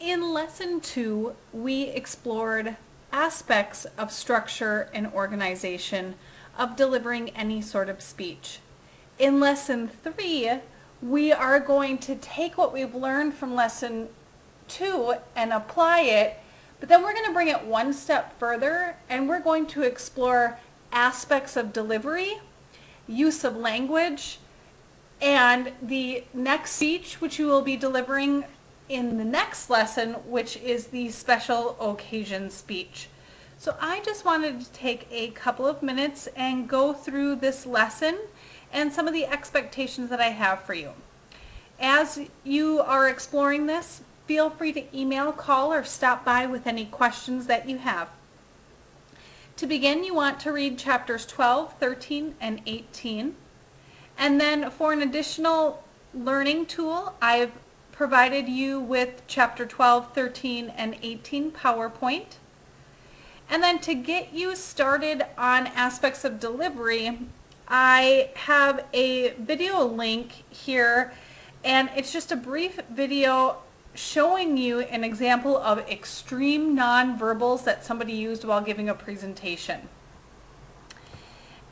In lesson 2, we explored aspects of structure and organization of delivering any sort of speech. In lesson 3, we are going to take what we've learned from lesson 2 and apply it, but then we're going to bring it one step further and we're going to explore aspects of delivery, use of language, and the next speech which you will be delivering in the next lesson, which is the special occasion speech. So I just wanted to take a couple of minutes and go through this lesson and some of the expectations that I have for you. As you are exploring this, feel free to email, call, or stop by with any questions that you have. To begin, you want to read chapters 12, 13, and 18. And then for an additional learning tool, I've provided you with chapter 12, 13, and 18 PowerPoint. And then to get you started on aspects of delivery, I have a video link here, and it's just a brief video showing you an example of extreme nonverbals that somebody used while giving a presentation.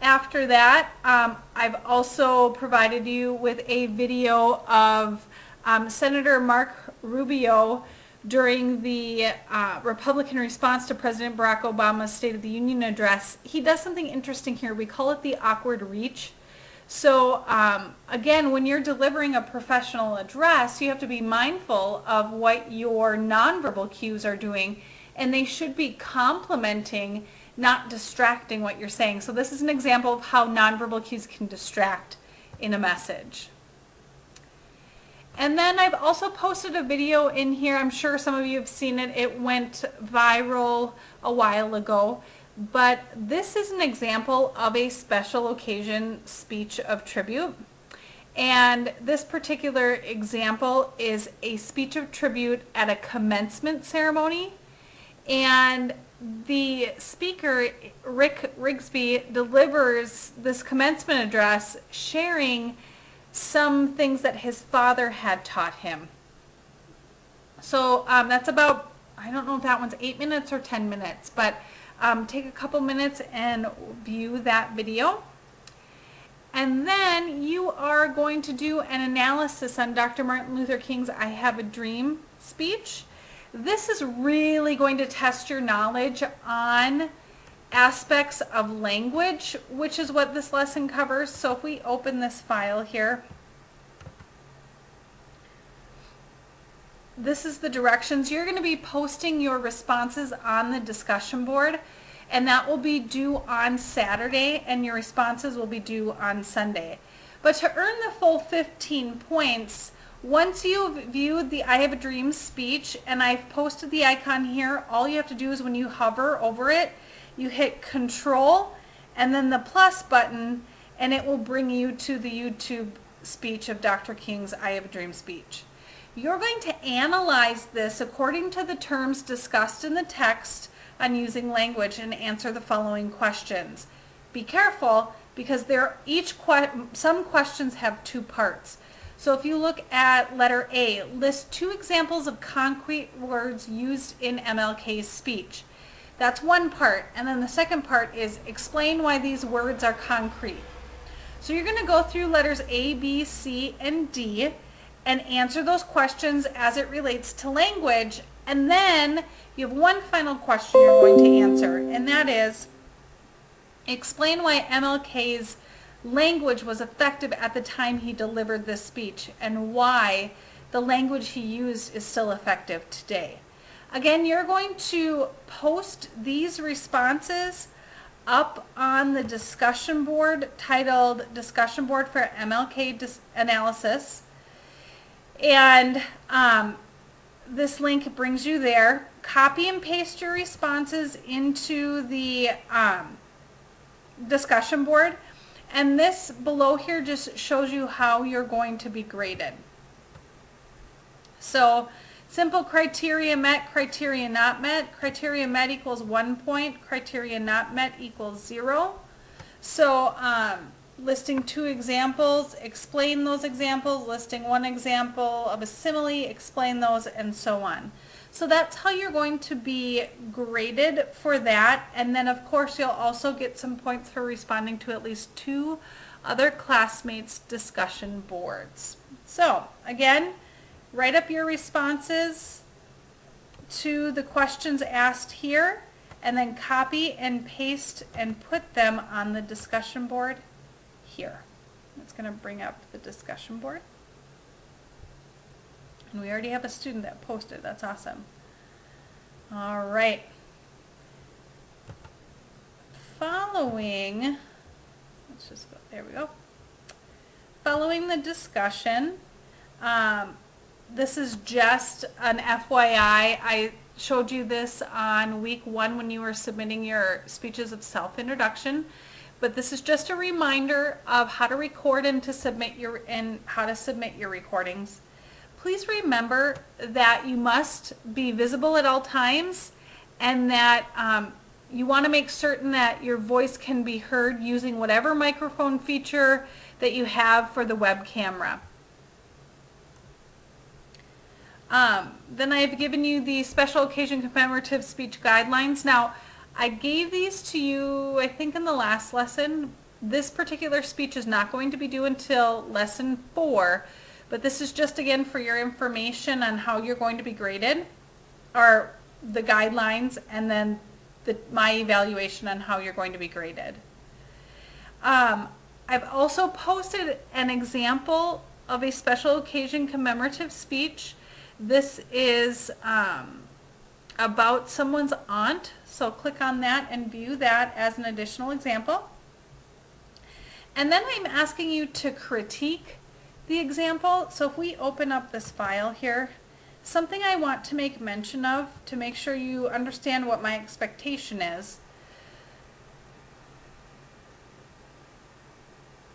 After that, I've also provided you with a video of Senator Mark Rubio during the Republican response to President Barack Obama's State of the Union address. He does something interesting here. We call it the awkward reach. So again, when you're delivering a professional address, you have to be mindful of what your nonverbal cues are doing, and they should be complementing, not distracting what you're saying. So this is an example of how nonverbal cues can distract in a message. And then I've also posted a video in here. I'm sure some of you have seen it. It went viral a while ago. But this is an example of a special occasion speech of tribute. And this particular example is a speech of tribute at a commencement ceremony. And the speaker, Rick Rigsby, delivers this commencement address sharing some things that his father had taught him. So that's about, I don't know if that one's 8 minutes or 10 minutes, but take a couple minutes and view that video. And then you are going to do an analysis on Dr. Martin Luther King's I Have a Dream speech. This is really going to test your knowledge on aspects of language, which is what this lesson covers. So if we open this file here, this is the directions. You're going to be posting your responses on the discussion board, and that will be due on Saturday, and your responses will be due on Sunday. But to earn the full 15 points, once you've viewed the I Have a Dream speech, and I've posted the icon here, all you have to do is when you hover over it, you hit Control and then the plus button, and it will bring you to the YouTube speech of Dr. King's I Have a Dream speech. You're going to analyze this according to the terms discussed in the text on using language and answer the following questions. Be careful because some questions have two parts. So if you look at letter A, list 2 examples of concrete words used in MLK's speech. That's one part. And then the second part is explain why these words are concrete. So you're going to go through letters A, B, C, and D and answer those questions as it relates to language. And then you have one final question you're going to answer, and that is explain why MLK's language was effective at the time he delivered this speech and why the language he used is still effective today. Again, you're going to post these responses up on the discussion board titled Discussion Board for MLK Analysis. And this link brings you there. Copy and paste your responses into the discussion board. And this below here just shows you how you're going to be graded. So simple criteria met, criteria not met. Criteria met equals 1 point. Criteria not met equals 0. So listing 2 examples, explain those examples, listing 1 example of a simile, explain those, and so on. So that's how you're going to be graded for that. And then of course you'll also get some points for responding to at least 2 other classmates' discussion boards. So again, write up your responses to the questions asked here, and then copy and paste and put them on the discussion board here. It's going to bring up the discussion board. And we already have a student that posted. That's awesome. All right. Following, let's just go, there we go. Following the discussion, this is just an FYI. I showed you this on week 1 when you were submitting your speeches of self-introduction, but this is just a reminder of how to record and how to submit your recordings. Please remember that you must be visible at all times, and that you want to make certain that your voice can be heard using whatever microphone feature that you have for the web camera. Then I've given you the special occasion commemorative speech guidelines. Now, I gave these to you, I think, in the last lesson. This particular speech is not going to be due until lesson 4, but this is just again for your information on how you're going to be graded, or the guidelines, and then my evaluation on how you're going to be graded. I've also posted an example of a special occasion commemorative speech. This is about someone's aunt, so click on that and view that as an additional example. And then I'm asking you to critique the example. So if we open up this file here, something I want to make mention of to make sure you understand what my expectation is.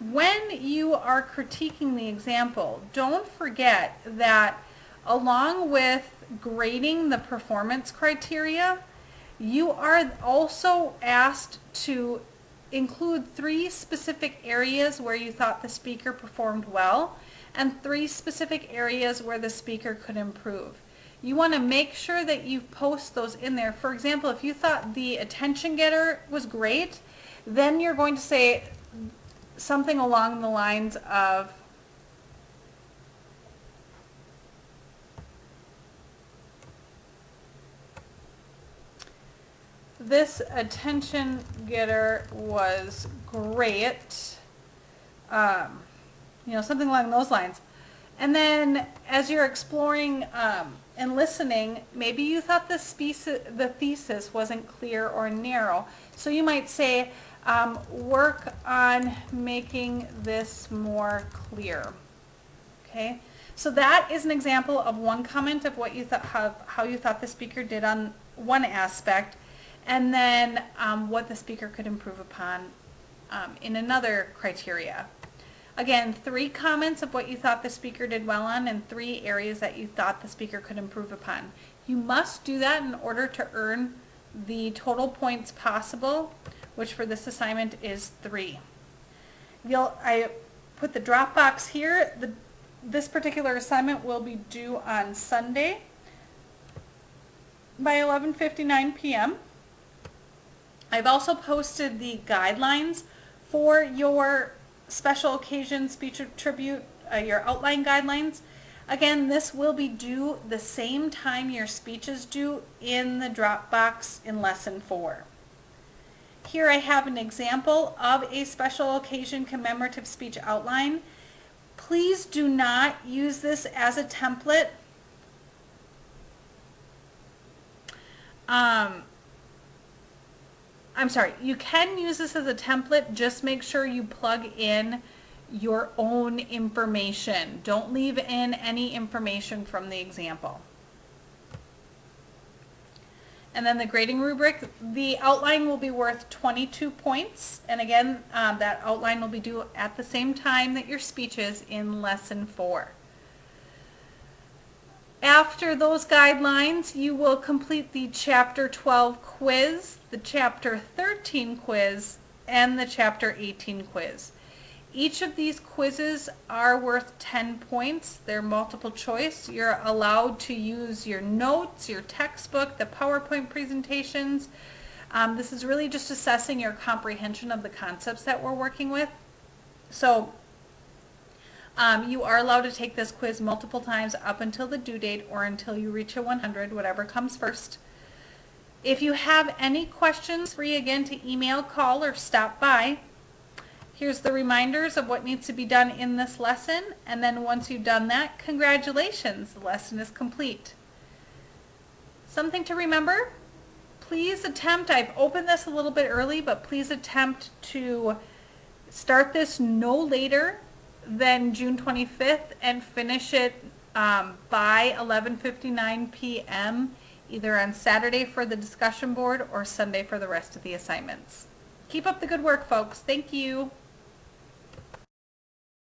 When you are critiquing the example, don't forget that along with grading the performance criteria, you are also asked to include 3 specific areas where you thought the speaker performed well, and 3 specific areas where the speaker could improve. You want to make sure that you post those in there. For example, if you thought the attention getter was great, then you're going to say something along the lines of, this attention getter was great, you know, something along those lines. And then as you're exploring and listening, maybe you thought the thesis wasn't clear or narrow. So you might say, work on making this more clear. Okay, so that is an example of one comment of what you thought, how you thought the speaker did on one aspect, and then what the speaker could improve upon in another criteria. Again, 3 comments of what you thought the speaker did well on, and 3 areas that you thought the speaker could improve upon. You must do that in order to earn the total points possible, which for this assignment is 3. I put the Dropbox here. This particular assignment will be due on Sunday by 11:59 p.m. I've also posted the guidelines for your special occasion speech tribute, your outline guidelines. Again, this will be due the same time your speech is due in the Dropbox in lesson 4. Here I have an example of a special occasion commemorative speech outline. Please do not use this as a template. I'm sorry, you can use this as a template, just make sure you plug in your own information. Don't leave in any information from the example. And then the grading rubric, the outline will be worth 22 points. And again, that outline will be due at the same time that your speech is in lesson 4. After those guidelines, you will complete the Chapter 12 quiz, the Chapter 13 quiz, and the Chapter 18 quiz. Each of these quizzes are worth 10 points. They're multiple choice. You're allowed to use your notes, your textbook, the PowerPoint presentations. This is really just assessing your comprehension of the concepts that we're working with. So you are allowed to take this quiz multiple times up until the due date or until you reach a 100, whatever comes first. If you have any questions, free again to email, call, or stop by. Here's the reminders of what needs to be done in this lesson, and then once you've done that, congratulations, the lesson is complete. Something to remember, please attempt, I've opened this a little bit early, but please attempt to start this no later than June 25th and finish it by 11:59 p.m. either on Saturday for the discussion board or Sunday for the rest of the assignments. Keep up the good work, folks. Thank you.